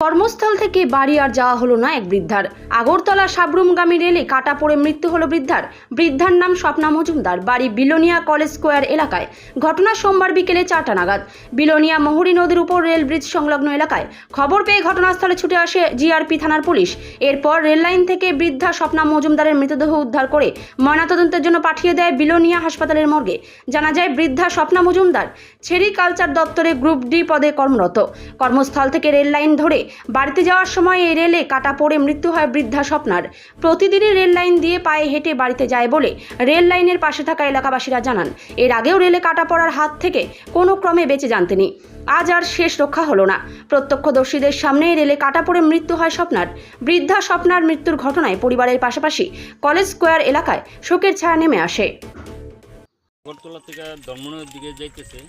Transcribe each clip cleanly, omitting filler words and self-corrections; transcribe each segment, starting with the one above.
কর্মস্থল থেকে বাড়ি আর যাওয়া হলো না এক বৃদ্ধার। আগরতলা সাবরুমগামী রেলে কাটা পড়ে মৃত্যু হলো বৃদ্ধার নাম স্বপ্না মজুমদার, বাড়ি বিলোনিয়া কলেজ স্কোয়ার এলাকায়। ঘটনা সোমবার বিকেলে 4টা নাগাদ বিলোনিয়া মহুরী নদীর উপর রেল ব্রিজ সংলগ্ন এলাকায়। খবর পেয়ে ঘটনাস্থলে ছুটে আসে জিআরপি থানার পুলিশ। এরপর রেল লাইন থেকে বৃদ্ধা স্বপ্না মজুমদারের মৃতদেহ উদ্ধার করে ময়নাতদন্তের জন্য পাঠিয়ে দেয় বিলোনিয়া হাসপাতালের মর্গে। জানা যায়, বৃদ্ধা স্বপ্না মজুমদার সেরিকালচার দপ্তরে গ্রুপ ডি পদে কর্মরত। কর্মস্থল থেকে রেল লাইন ধরে বাড়িতে যাওয়ার সময় এই রেলে কাটা পড়ে মৃত্যু হয় বৃদ্ধা স্বপ্নার। প্রতিদিনই রেল লাইন দিয়ে পায়ে হেঁটে বাড়িতে যায় বলে রেল লাইনের পাশে থাকা এলাকাবাসীরা জানান। এর আগেও রেলে কাটা পড়ার হাত থেকে কোনো ক্রমে বেঁচে যান তিনি। আজ আর শেষ রক্ষা হলো না। প্রত্যক্ষদর্শীদের সামনে রেলে কাটা পড়ে মৃত্যু হয় স্বপ্নার। বৃদ্ধা স্বপ্নার মৃত্যুর ঘটনায় পরিবারের পাশাপাশি কলেজ স্কোয়ার এলাকায় শোকের ছায়া নেমে আসে। আগরতলা থেকে ধর্মনগরের দিকে যাইতেছে,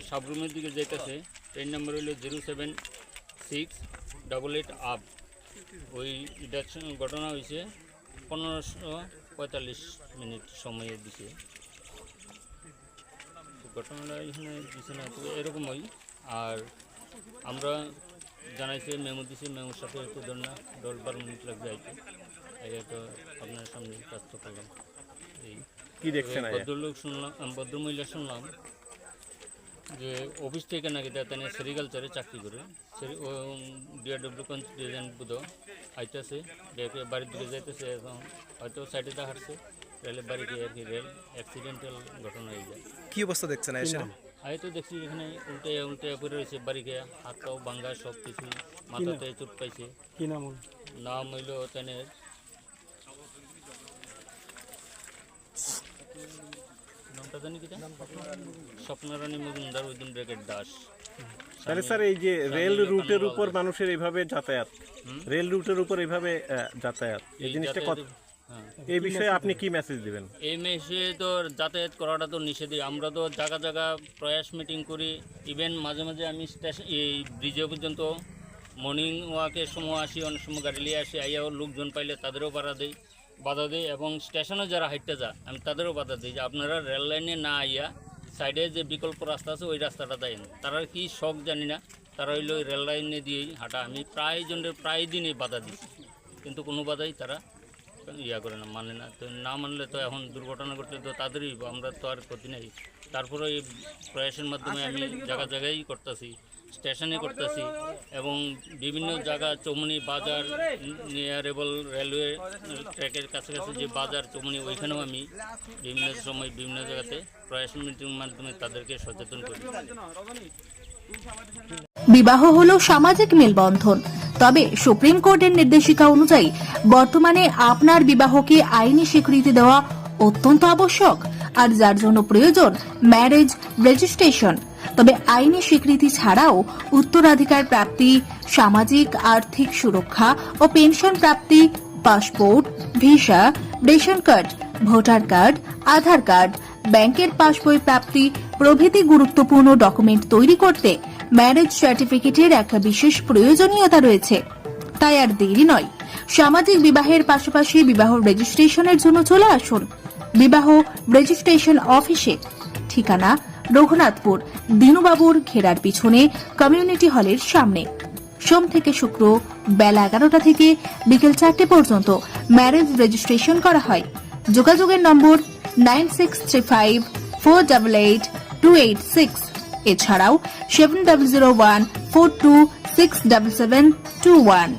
সাবরুমের দিকে যাইতেছে। ট্রেন নাম্বার হইল 07688 আপ। ওই ঘটনা হয়েছে 15:45 সময়ের দিকে। ঘটনাটা এখানে দিছে না, তবে এরকমই। আর আমরা জানাইছি, মেমো দিছি, মেমোর সাথে একটু 10-12 মিনিট লাগবে আইতে। এই তো আপনার সামনে ব্যস্ত করলাম। এই কি দেখছেন? ভদ্রলোক শুনলাম, ভদ্রমহিলা শুনলাম যে অফিস থেকে নাকি তাই সেরিকালচারে চাকরি করে, ডিআরডব্লিউ কনস্টিটিউশন বুধ আইতেছে, বাড়ির দিকে যাইতেছে। এখন হয়তো সাইডে হাঁটছে, রেলের বাড়িতে আর কি রেল অ্যাক্সিডেন্টাল ঘটনা হয়ে যায়। কি অবস্থা দেখছেন? আমি তো দেখছি এখানে উল্টে পড়ে রয়েছে, বাড়িকে হাত পাও ভাঙ্গা, সব কিছু, মাথাতে চোট পাইছে। কি নাম? নাম হইল তেনের নামটা জানি কি, স্বপ্নারানী মজুমদার, উদ্দিন ব্র্যাকেট দাস। তাহলে স্যার, এই যে রেল রুটের উপর মানুষের এইভাবে যাতায়াত, রেল রুটের উপর এইভাবে যাতায়াত, এই জিনিসটা এই বিষয়ে আপনি কি মেসেজ দিবেন? এই মেসেজে তো যাতায়াত করাটা তো নিষেধই। আমরা তো জায়গা প্রয়াস মিটিং করি। ইভেন মাঝে মাঝে আমি স্টেশন এই ব্রিজে পর্যন্ত মর্নিং ওয়াকের সময় আসি, অনেক সময় গাড়ি নিয়ে আসি। আইয়াও লোকজন পাইলে তাদেরও বাধা দেয় এবং স্টেশনে যারা হাঁটতে যায় আমি তাদেরও বাধা দিই যে আপনারা রেল লাইনে না আইয়া সাইডে যে বিকল্প রাস্তা আছে ওই রাস্তাটা দেন। তারা কি শখ জানি না, তারা হইলো ওই রেল লাইনে দিয়েই হাঁটা। আমি প্রায় দিনই বাধা দিচ্ছি, কিন্তু কোনো বাধাই তারা করে না, মানে না। তো না মানলে তো এখন দুর্ঘটনা ঘটলে তো তাদেরই, আমরা তো আর ক্ষতি নেই। তারপরে এই প্রয়াসের মাধ্যমে আমি জায়গায় করতেছি, স্টেশনে করতেছি এবং বিভিন্ন জায়গা, চৌমনি বাজার, নিয়ারেবল রেলওয়ে ট্র্যাকের কাছাকাছি যে বাজার চৌমনি, ওইখানেও আমি বিভিন্ন সময় বিভিন্ন জায়গাতে প্রয়াস মিটিংয়ের মাধ্যমে তাদেরকে সচেতন করি। বিবাহ হলো সামাজিক মেলবন্ধন, তবে সুপ্রিম কোর্টের নির্দেশিকা অনুযায়ী বর্তমানে আপনার বিবাহকে আইনি স্বীকৃতি দেওয়া অত্যন্ত আবশ্যক, আর যার জন্য প্রয়োজন ম্যারেজ রেজিস্ট্রেশন। তবে আইনি স্বীকৃতি ছাড়াও উত্তরাধিকার প্রাপ্তি, সামাজিক আর্থিক সুরক্ষা ও পেনশন প্রাপ্তি, passport, visa, ration card, voter card, Aadhaar card, ব্যাংকের পাসবই প্রাপ্তি প্রভৃতি গুরুত্বপূর্ণ ডকুমেন্ট তৈরি করতে ম্যারেজ সার্টিফিকেটের একটা বিশেষ প্রয়োজনীয়তা রয়েছে। তাই আর দেরি নয়, সামাজিক বিবাহের পাশাপাশি বিবাহ রেজিস্ট্রেশনের জন্য চলে আসুন বিবাহ রেজিস্ট্রেশন অফিসে। ঠিকানা রঘুনাথপুর দিনুবাবুর ঘেরার পিছনে কমিউনিটি হলের সামনে। সোম থেকে শুক্র বেলা 11টা থেকে বিকেল 4টে পর্যন্ত ম্যারেজ রেজিস্ট্রেশন করা হয়। যোগাযোগের নম্বর 9635488286, এছাড়াও 700142677721।